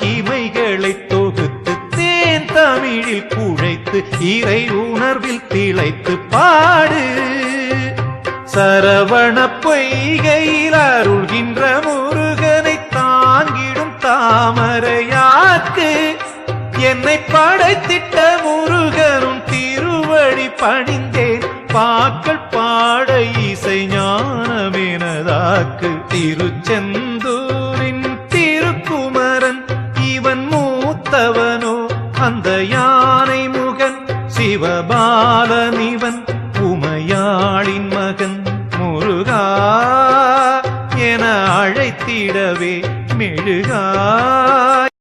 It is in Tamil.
மகிமைகளை தொகுத்து தேன் தமிழில் குழைத்து இறை உணர்வில் திளைத்து பாடு. சரவண பொய்கையில் அருள்கின்ற முருகனை தாங்கிடும் தாமரையாக்கு என்னை படைத்திட்ட முருகனும் திருவடி பணிந்தேன். பாக்கள் பாட இசை ஞானமெனதாக்கு. திருச்செந்தூரின் திருக்குமரன் இவன் மூத்தவனோ அந்த யானை முகன் சிவபாலன் இவன்